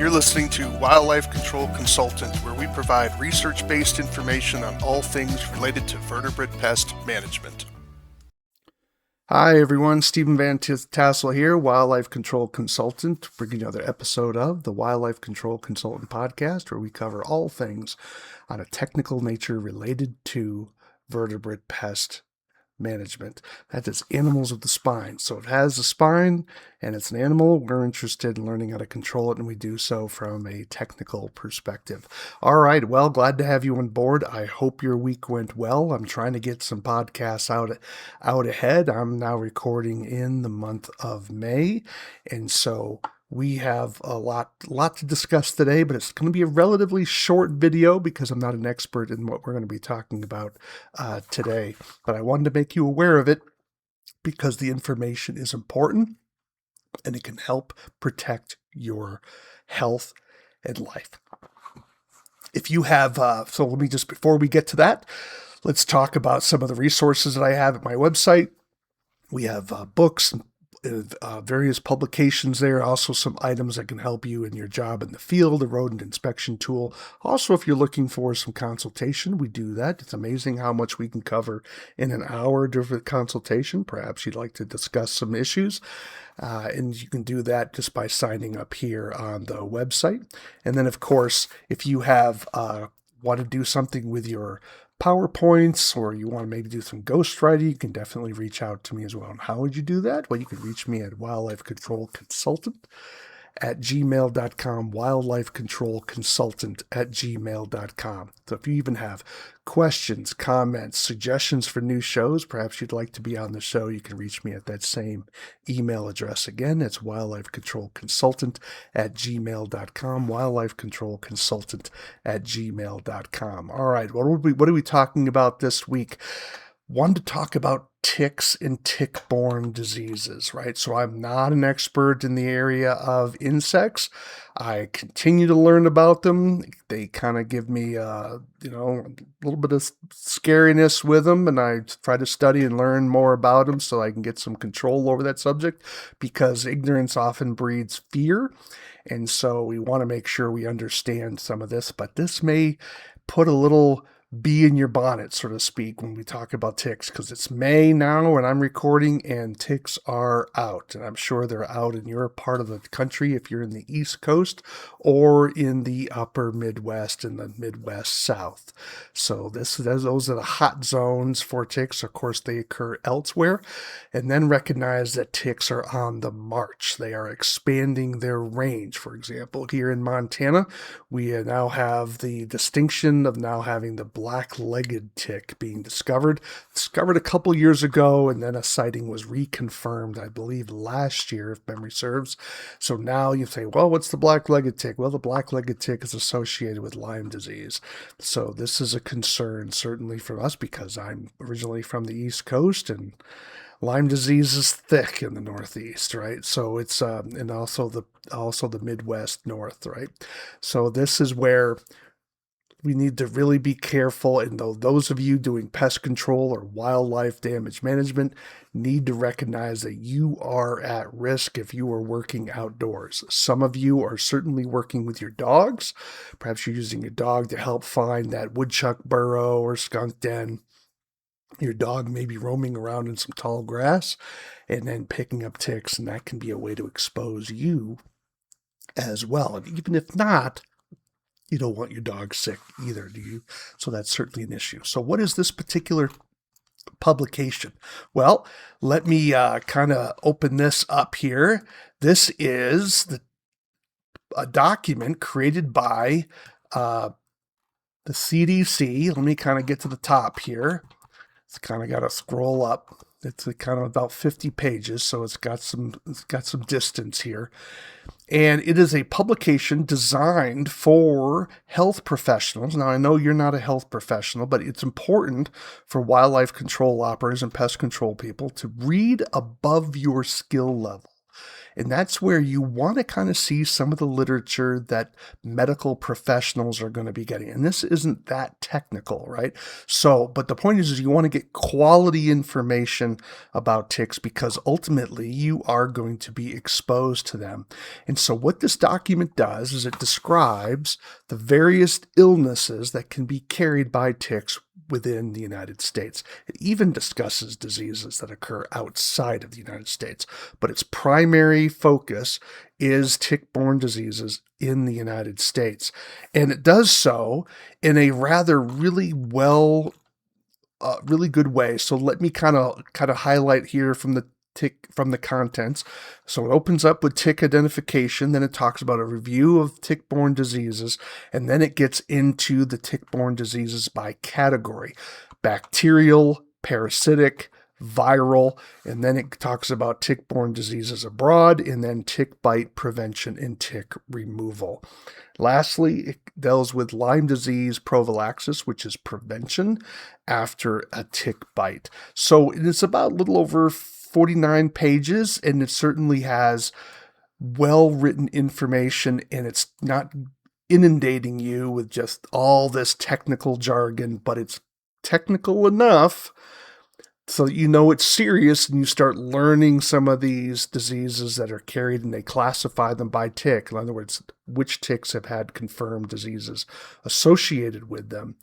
You're listening to Wildlife Control Consultant, where we provide research-based information on all things related to vertebrate pest management. Hi everyone, Stephen Van Tassel here, Wildlife Control Consultant, bringing you another episode of the Wildlife Control Consultant podcast, where we cover all things on a technical nature related to vertebrate pest management. That is animals of the spine. So it has a spine and it's an animal. We're interested in learning how to control it, and we do so from a technical perspective. All right. Well, glad to have you on board. I hope your week went well. I'm trying to get some podcasts out ahead. I'm now recording in the month of May. And so we have a lot to discuss today, but it's going to be a relatively short video because I'm not an expert in what we're going to be talking about today. But I wanted to make you aware of it because the information is important and it can help protect your health and life. If you have, so let me just, before we get to that, let's talk about some of the resources that I have at my website. We have books and various publications there, also some items that can help you in your job in the field, a rodent inspection tool. Also, if you're looking for some consultation, we do that. It's amazing how much we can cover in an hour of consultation. Perhaps you'd like to discuss some issues, and you can do that just by signing up here on the website. And then, of course, if you have want to do something with your PowerPoints, or you want to maybe do some ghostwriting, you can definitely reach out to me as well. And how would you do that? Well, you can reach me at wildlifecontrolconsultant@gmail.com, wildlifecontrolconsultant@gmail.com. So if you even have questions, comments, suggestions for new shows, perhaps you'd like to be on the show, you can reach me at that same email address. Again, it's wildlifecontrolconsultant@gmail.com, wildlifecontrolconsultant@gmail.com. All right, what are we talking about this week? Wanted to talk about ticks and tick-borne diseases, right? So I'm not an expert in the area of insects. I continue to learn about them. They kind of give me, a little bit of scariness with them, and I try to study and learn more about them so I can get some control over that subject, because ignorance often breeds fear. And so we want to make sure we understand some of this, but this may put a little bee in your bonnet, so to speak, when we talk about ticks, because it's May now when I'm recording and ticks are out. And I'm sure they're out in your part of the country if you're in the East Coast or in the upper Midwest and the Midwest South. So those are the hot zones for ticks. Of course, they occur elsewhere. And then recognize that ticks are on the march. They are expanding their range. For example, here in Montana, we now have the distinction of now having the black-legged tick being discovered a couple years ago, and then a sighting was reconfirmed, I believe, last year, if memory serves. So now you say, well, what's the black-legged tick? Well, the black-legged tick is associated with Lyme disease. So this is a concern, certainly for us, because I'm originally from the East Coast, and Lyme disease is thick in the Northeast, right? So it's and also the Midwest North, right? So this is where we need to really be careful, and those of you doing pest control or wildlife damage management need to recognize that you are at risk if you are working outdoors. Some of you are certainly working with your dogs. Perhaps you're using your dog to help find that woodchuck burrow or skunk den. Your dog may be roaming around in some tall grass and then picking up ticks, and that can be a way to expose you as well. And even if not, you don't want your dog sick either, do you? So that's certainly an issue. So what is this particular publication? Well, let me kind of open this up here. This is a document created by the CDC. Let me kind of get to the top here. It's kind of got to scroll up. It's kind of about 50 pages, so it's got some distance here. And it is a publication designed for health professionals. Now, I know you're not a health professional, but it's important for wildlife control operators and pest control people to read above your skill level. And that's where you want to kind of see some of the literature that medical professionals are going to be getting. And this isn't that technical, right? So, but the point is you want to get quality information about ticks because ultimately you are going to be exposed to them. And so what this document does is it describes the various illnesses that can be carried by ticks within the United States. It even discusses diseases that occur outside of the United States, but its primary focus is tick-borne diseases in the United States. And it does so in a rather really good way. So let me kind of highlight here from the contents. So it opens up with tick identification, then it talks about a review of tick-borne diseases, and then it gets into the tick-borne diseases by category: bacterial, parasitic, viral, and then it talks about tick-borne diseases abroad, and then tick bite prevention and tick removal. Lastly, it deals with Lyme disease prophylaxis, which is prevention after a tick bite. So it's about a little over 49 pages, and it certainly has well-written information, and it's not inundating you with just all this technical jargon, but it's technical enough so you know it's serious, and you start learning some of these diseases that are carried, and they classify them by tick. In other words, which ticks have had confirmed diseases associated with them.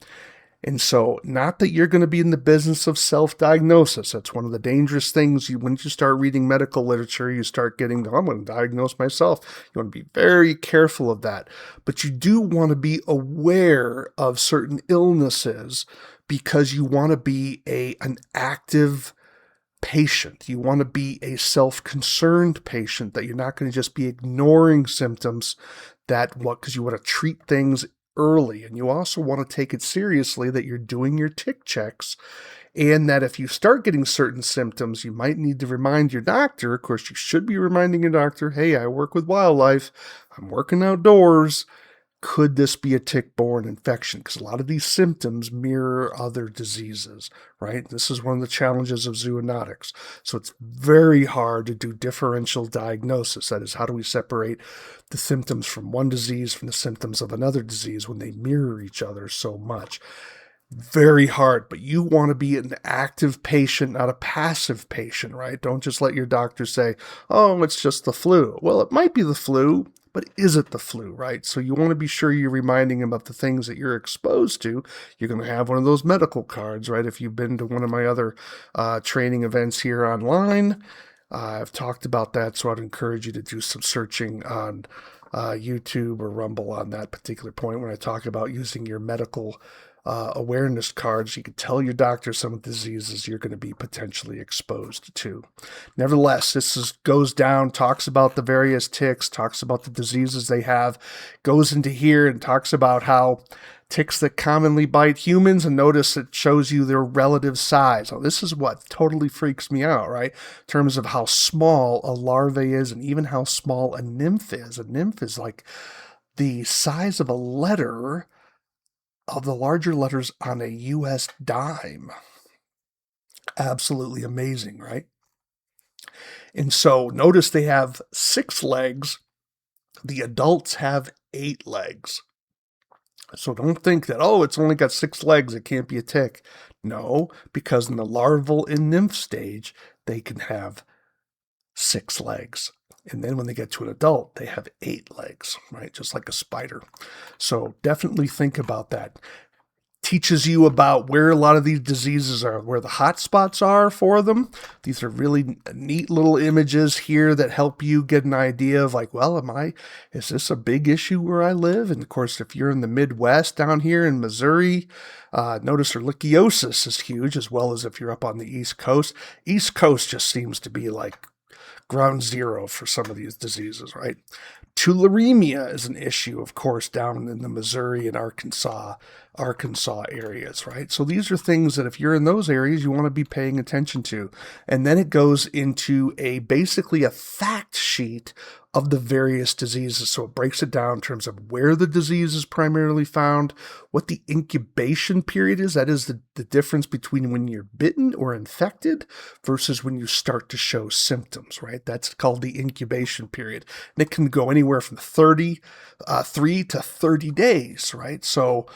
And so, not that you're going to be in the business of self-diagnosis. That's one of the dangerous things. When you start reading medical literature, you start getting, I'm going to diagnose myself. You want to be very careful of that. But you do want to be aware of certain illnesses because you want to be an active patient. You want to be a self-concerned patient, that you're not going to just be ignoring symptoms because you want to treat things early. And you also want to take it seriously that you're doing your tick checks, and that if you start getting certain symptoms, you might need to remind your doctor. Of course, you should be reminding your doctor, hey, I work with wildlife. I'm working outdoors. Could this be a tick-borne infection? Because a lot of these symptoms mirror other diseases, right? This is one of the challenges of zoonotics. So it's very hard to do differential diagnosis. That is, how do we separate the symptoms from one disease from the symptoms of another disease when they mirror each other so much? Very hard, but you want to be an active patient, not a passive patient, right? Don't just let your doctor say, oh, it's just the flu. Well, it might be the flu, but is it the flu, right? So you want to be sure you're reminding him of the things that you're exposed to. You're going to have one of those medical cards, right? If you've been to one of my other training events here online, I've talked about that, so I'd encourage you to do some searching on YouTube or Rumble on that particular point when I talk about using your medical awareness cards. You can tell your doctor some of the diseases you're going to be potentially exposed to. Nevertheless, goes down, talks about the various ticks, talks about the diseases they have, goes into here and talks about how ticks that commonly bite humans, and notice it shows you their relative size. Now, this is what totally freaks me out, right? In terms of how small a larvae is and even how small a nymph is. A nymph is like the size of a letter, of the larger letters on a US dime. Absolutely amazing, right? And so notice they have 6 legs. The adults have 8 legs. So don't think that, oh, it's only got 6 legs, it can't be a tick. No, because in the larval and nymph stage, they can have 6 legs. And then when they get to an adult, they have 8 legs, right? Just like a spider. So definitely think about that. Teaches you about where a lot of these diseases are, where the hot spots are for them. These are really neat little images here that help you get an idea of like, well, is this a big issue where I live? And of course, if you're in the Midwest down here in Missouri, notice ehrlichiosis is huge, as well as if you're up on the East Coast. East Coast just seems to be like ground zero for some of these diseases, right? Tularemia is an issue, of course, down in the Missouri and Arkansas areas, right? So these are things that if you're in those areas, you want to be paying attention to. And then it goes into basically a fact sheet of the various diseases. So it breaks it down in terms of where the disease is primarily found, what the incubation period is. That is the difference between when you're bitten or infected versus when you start to show symptoms, right? That's called the incubation period. And it can go anywhere from 3 to 30 days, right? So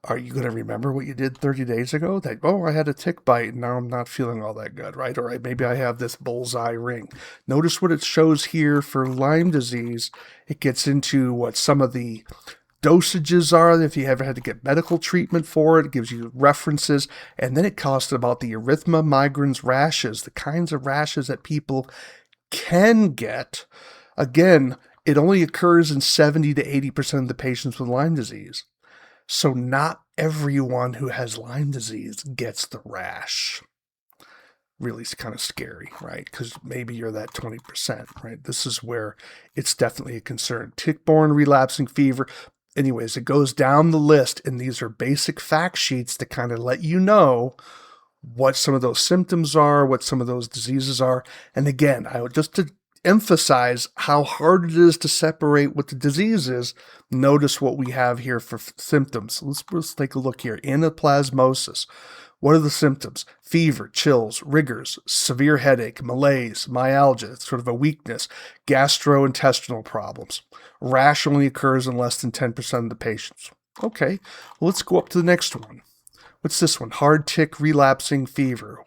are you going to remember what you did 30 days ago? That, oh, I had a tick bite and now I'm not feeling all that good, right? Or maybe I have this bullseye ring. Notice what it shows here for Lyme disease. It gets into what some of the dosages are, if you ever had to get medical treatment for it. It gives you references. And then it talks about the erythema migrans rashes, the kinds of rashes that people can get. Again, it only occurs in 70 to 80% of the patients with Lyme disease. So not everyone who has Lyme disease gets the rash. Really kind of scary, right? Because maybe you're that 20%, right? This is where it's definitely a concern. Tick-borne relapsing fever. Anyways, it goes down the list, and these are basic fact sheets to kind of let you know what some of those symptoms are, what some of those diseases are. And again, I would just to emphasize how hard it is to separate what the disease is. Notice what we have here for symptoms. Let's take a look here. Anaplasmosis. What are the symptoms? Fever, chills, rigors, severe headache, malaise, myalgia, sort of a weakness, gastrointestinal problems. Rash only occurs in less than 10% of the patients. Okay, well, let's go up to the next one. What's this one? Hard tick relapsing fever.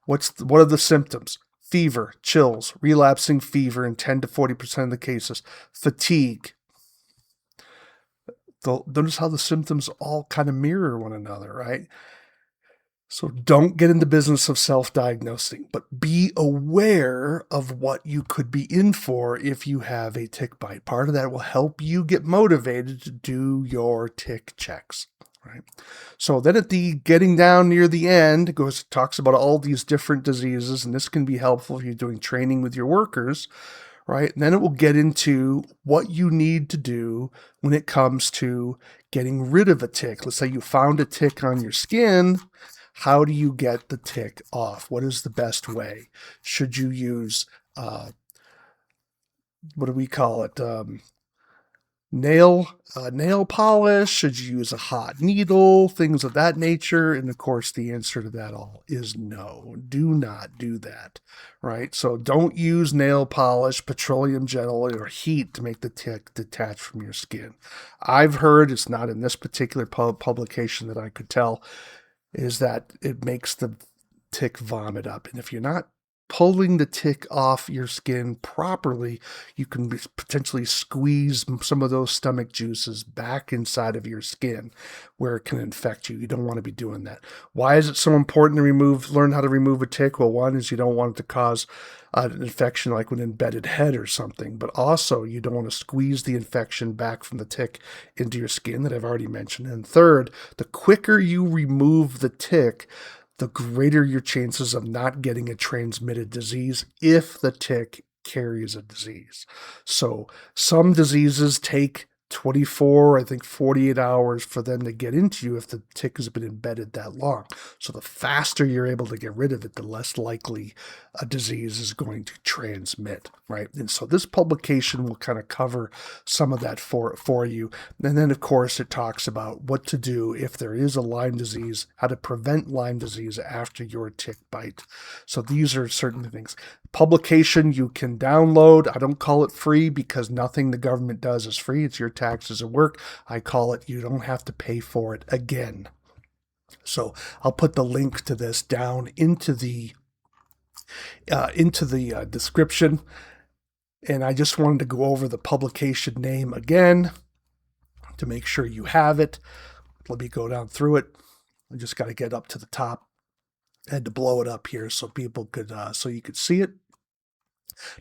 What are the symptoms? Fever, chills, relapsing fever in 10 to 40% of the cases. Fatigue. Notice how the symptoms all kind of mirror one another, right? So don't get in the business of self-diagnosing, but be aware of what you could be in for if you have a tick bite. Part of that will help you get motivated to do your tick checks. Right. So then at the getting down near the end, talks about all these different diseases, and this can be helpful if you're doing training with your workers, right? And then it will get into what you need to do when it comes to getting rid of a tick. Let's say you found a tick on your skin. How do you get the tick off? What is the best way? Should you use, what do we call it? Nail polish? Should you use a hot needle? Things of that nature. And of course, the answer to that all is no. Do not do that, right? So don't use nail polish, petroleum jelly, or heat to make the tick detach from your skin. I've heard, it's not in this particular publication that I could tell, is that it makes the tick vomit up. And if you're not pulling the tick off your skin properly, you can potentially squeeze some of those stomach juices back inside of your skin where it can infect you. You don't want to be doing that. Why is it so important to learn how to remove a tick? Well, one is you don't want it to cause an infection like an embedded head or something, but also you don't want to squeeze the infection back from the tick into your skin that I've already mentioned. And third, the quicker you remove the tick, the greater your chances of not getting a transmitted disease if the tick carries a disease. So some diseases take 24, I think 48 hours for them to get into you if the tick has been embedded that long. So the faster you're able to get rid of it, the less likely a disease is going to transmit, right? And so this publication will kind of cover some of that for you. And then, of course, it talks about what to do if there is a Lyme disease, how to prevent Lyme disease after your tick bite. So these are certain things. Publication you can download. I don't call it free because nothing the government does is free. It's your taxes at work. I call it you don't have to pay for it again. So I'll put the link to this down into the description. And I just wanted to go over the publication name again to make sure you have it. Let me go down through it. I just got to get up to the top. I had to blow it up here so people could, so you could see it.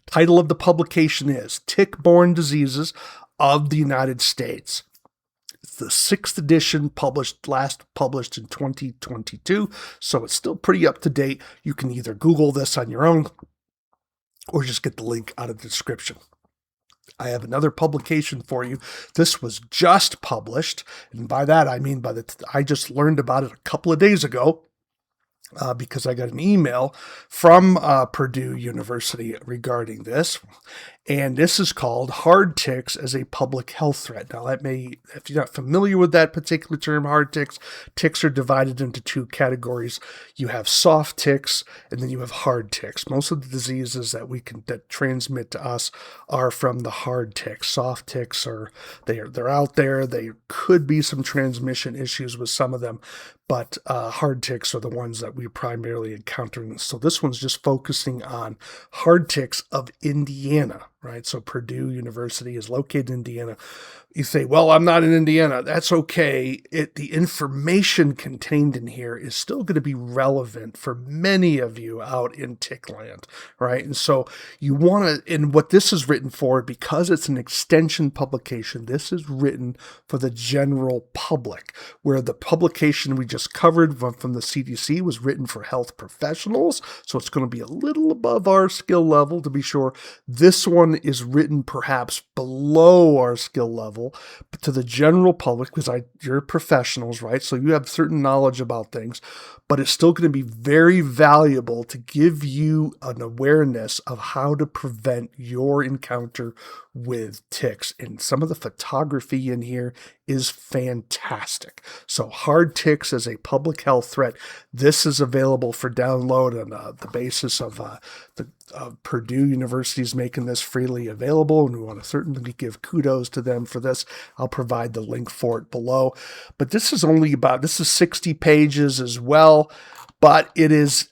Title of the publication is Tick-Borne Diseases of the United States. It's the 6th edition, last published in 2022, so it's still pretty up to date. You can either Google this on your own or just get the link out of the description. I have another publication for you. This was just published, and by that I mean I just learned about it a couple of days ago. Because I got an email from Purdue University regarding this. And this is called hard ticks as a public health threat. Now, if you're not familiar with that particular term, hard ticks, ticks are divided into two categories. You have soft ticks, and then you have hard ticks. Most of the diseases that transmit to us are from the hard ticks. Soft ticks they're out there. There could be some transmission issues with some of them, but hard ticks are the ones that we're primarily encountering. So this one's just focusing on hard ticks of Indiana, right? So Purdue University is located in Indiana. You say, well, I'm not in Indiana. That's okay. The information contained in here is still going to be relevant for many of you out in tick land, right? And so you want to, and what this is written for, because it's an extension publication, this is written for the general public, where the publication we just covered from the CDC was written for health professionals. So it's going to be a little above our skill level, to be sure. This one is written perhaps below our skill level, but to the general public, because you're professionals, right? So you have certain knowledge about things, but it's still going to be very valuable to give you an awareness of how to prevent your encounter with ticks. And some of the photography in here is fantastic. So hard ticks as a public health threat. This is available for download on the basis of Purdue University is making this freely available, and we want to certainly give kudos to them for this. I'll provide the link for it below. But this is 60 pages as well, but it is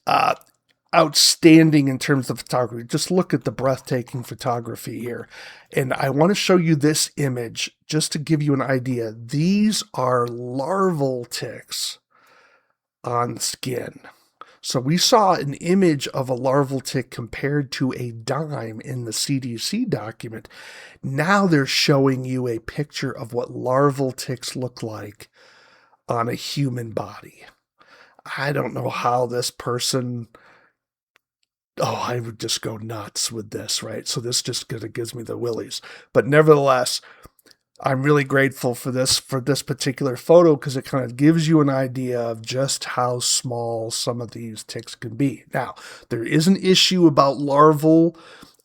outstanding in terms of photography. Just look at the breathtaking photography here. And I want to show you this image just to give you an idea. These are larval ticks on skin. So we saw an image of a larval tick compared to a dime in the CDC document. Now they're showing you a picture of what larval ticks look like on a human body. I don't know how this person... Oh, I would just go nuts with this, right? So this just kind of gives me the willies. But nevertheless, I'm really grateful for this particular photo, because it kind of gives you an idea of just how small some of these ticks can be. Now, there is an issue about larval.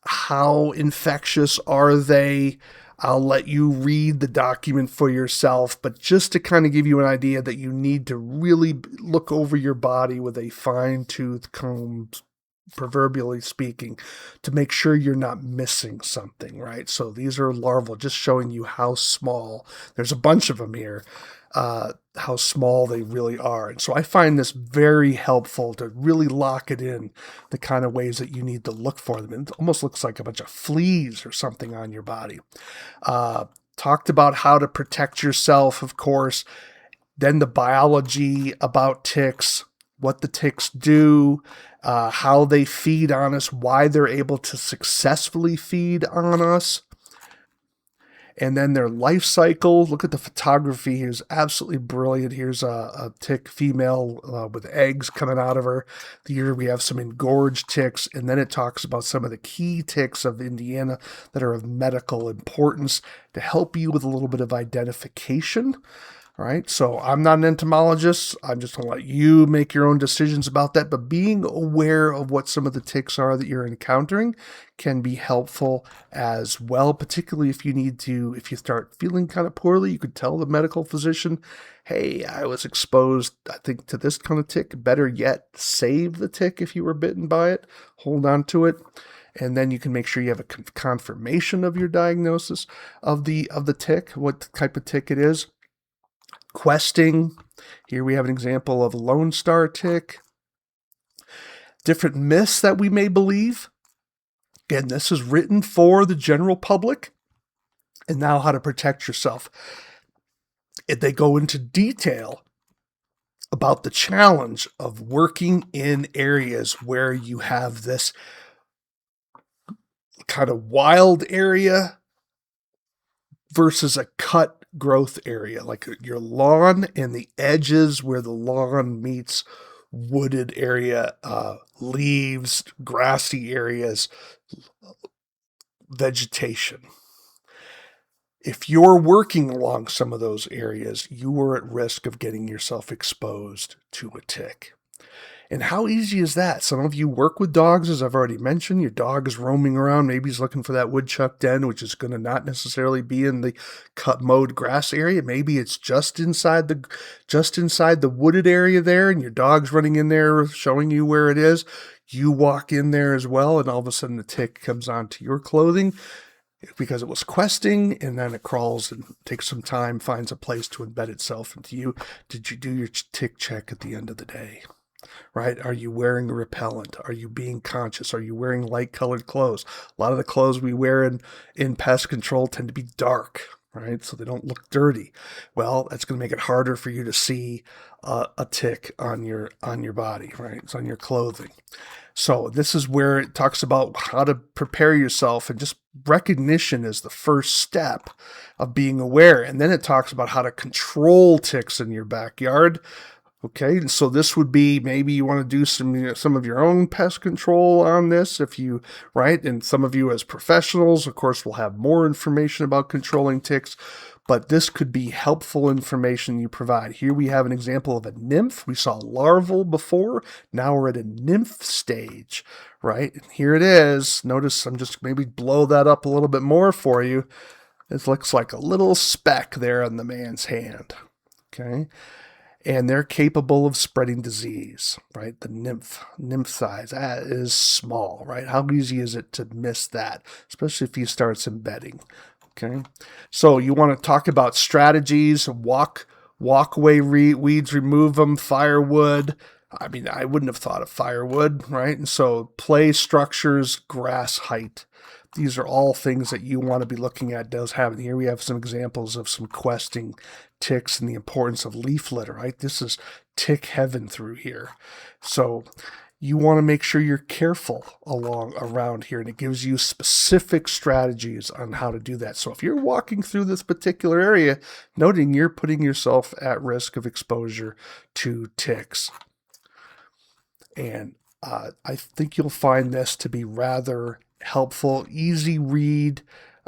How infectious are they? I'll let you read the document for yourself, but just to kind of give you an idea that you need to really look over your body with a fine-tooth comb, proverbially speaking, to make sure you're not missing something, right? So these are larval, just showing you how small. There's a bunch of them here, how small they really are. And so I find this very helpful to really lock it in the kind of ways that you need to look for them. It almost looks like a bunch of fleas or something on your body. Talked about how to protect yourself, of course. Then the biology about ticks, what the ticks do, how they feed on us, why they're able to successfully feed on us, and then their life cycle. Look at the photography. Here's absolutely brilliant. Here's a tick female with eggs coming out of her. Here we have some engorged ticks, and then it talks about some of the key ticks of Indiana that are of medical importance to help you with a little bit of identification. All right, so I'm not an entomologist. I'm just going to let you make your own decisions about that. But being aware of what some of the ticks are that you're encountering can be helpful as well, particularly if you start feeling kind of poorly. You could tell the medical physician, hey, I was exposed, I think, to this kind of tick. Better yet, save the tick if you were bitten by it. Hold on to it. And then you can make sure you have a confirmation of your diagnosis of the tick, what type of tick it is. Questing. Here we have an example of a Lone Star tick. Different myths that we may believe. Again, this is written for the general public. And now how to protect yourself. They go into detail about the challenge of working in areas where you have this kind of wild area versus a cut growth area, like your lawn and the edges where the lawn meets wooded area, leaves, grassy areas, vegetation. If you're working along some of those areas, you are at risk of getting yourself exposed to a tick. And how easy is that? Some of you work with dogs, as I've already mentioned. Your dog is roaming around. Maybe he's looking for that woodchuck den, which is going to not necessarily be in the cut mowed grass area. Maybe it's just inside the wooded area there, and your dog's running in there showing you where it is. You walk in there as well, and all of a sudden the tick comes onto your clothing because it was questing, and then it crawls and takes some time, finds a place to embed itself into you. Did you do your tick check at the end of the day? Right? Are you wearing a repellent? Are you being conscious? Are you wearing light colored clothes? A lot of the clothes we wear in pest control tend to be dark, right? So they don't look dirty. Well, that's going to make it harder for you to see a tick on your body, right? It's on your clothing. So this is where it talks about how to prepare yourself, and just recognition is the first step of being aware. And then it talks about how to control ticks in your backyard. Okay, and so this would be, maybe you want to do some of your own pest control on this, right? And some of you as professionals, of course, will have more information about controlling ticks, but this could be helpful information you provide. Here we have an example of a nymph. We saw larval before. Now we're at a nymph stage, right? And here it is. Notice I'm just maybe blow that up a little bit more for you. It looks like a little speck there on the man's hand, okay? And they're capable of spreading disease, right? The nymph size, that is small, right? How easy is it to miss that, especially if he starts embedding, okay? So you want to talk about strategies, walk away weeds, remove them, firewood. I mean, I wouldn't have thought of firewood, right? And so play structures, grass height. These are all things that you want to be looking at. Does happen. Here we have some examples of some questing ticks and the importance of leaf litter, right? This is tick heaven through here. So you want to make sure you're careful around here, and it gives you specific strategies on how to do that. So if you're walking through this particular area, noting you're putting yourself at risk of exposure to ticks. And I think you'll find this to be rather helpful, easy read.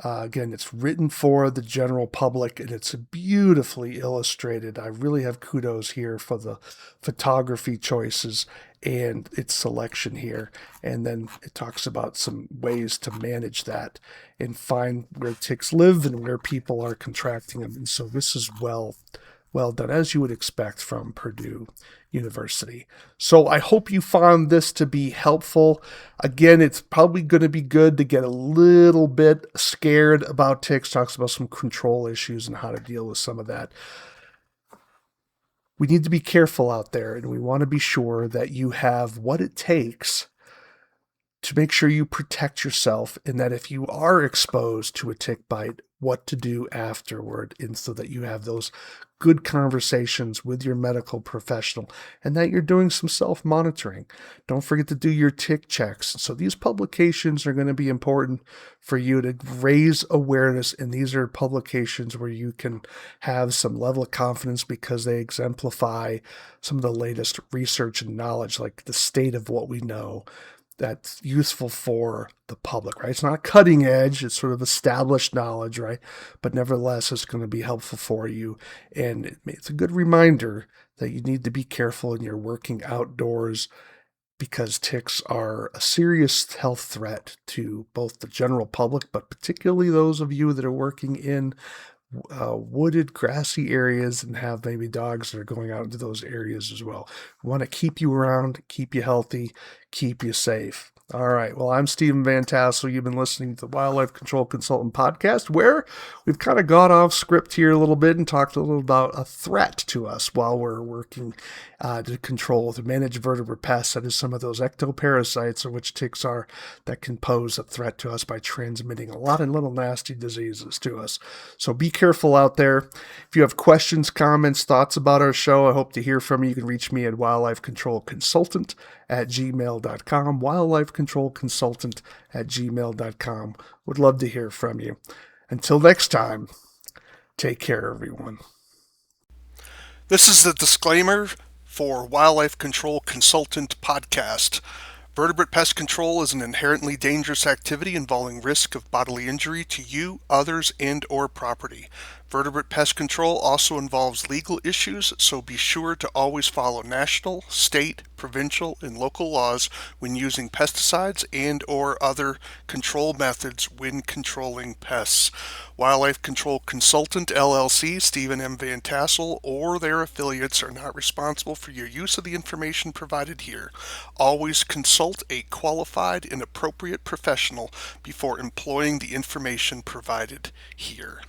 Again, it's written for the general public, and it's beautifully illustrated. I really have kudos here for the photography choices and its selection here. And then it talks about some ways to manage that and find where ticks live and where people are contracting them. And so this is well done, as you would expect from Purdue University. So I hope you found this to be helpful. Again, it's probably going to be good to get a little bit scared about ticks. Talks about some control issues and how to deal with some of that. We need to be careful out there, and we want to be sure that you have what it takes to make sure you protect yourself, and that if you are exposed to a tick bite, what to do afterward, and so that you have those good conversations with your medical professional, and that you're doing some self-monitoring. Don't forget to do your tick checks. So these publications are going to be important for you to raise awareness, and these are publications where you can have some level of confidence because they exemplify some of the latest research and knowledge, like the state of what we know, that's useful for the public, right? It's not cutting edge. It's sort of established knowledge, right? But nevertheless, it's going to be helpful for you. And it's a good reminder that you need to be careful in your working outdoors, because ticks are a serious health threat to both the general public, but particularly those of you that are working in wooded, grassy areas and have maybe dogs that are going out into those areas as well. We want to keep you around, keep you healthy, keep you safe. All right. Well, I'm Stephen Van Tassel. You've been listening to the Wildlife Control Consultant Podcast, where we've kind of got off script here a little bit and talked a little about a threat to us while we're working to manage vertebrate pests. That is some of those ectoparasites, or which ticks are, that can pose a threat to us by transmitting a lot of little nasty diseases to us. So be careful out there. If you have questions, comments, thoughts about our show, I hope to hear from you. You can reach me at wildlifecontrolconsultant@gmail.com, wildlifecontrolconsultant@gmail.com. Would love to hear from you. Until next time, take care, everyone. This is the disclaimer for Wildlife Control Consultant Podcast. Vertebrate pest control is an inherently dangerous activity involving risk of bodily injury to you, others, and/or property. Vertebrate pest control also involves legal issues, so be sure to always follow national, state, provincial, and local laws when using pesticides and/or other control methods when controlling pests. Wildlife Control Consultant LLC, Stephen M. Van Tassel, or their affiliates are not responsible for your use of the information provided here. Always consult a qualified and appropriate professional before employing the information provided here.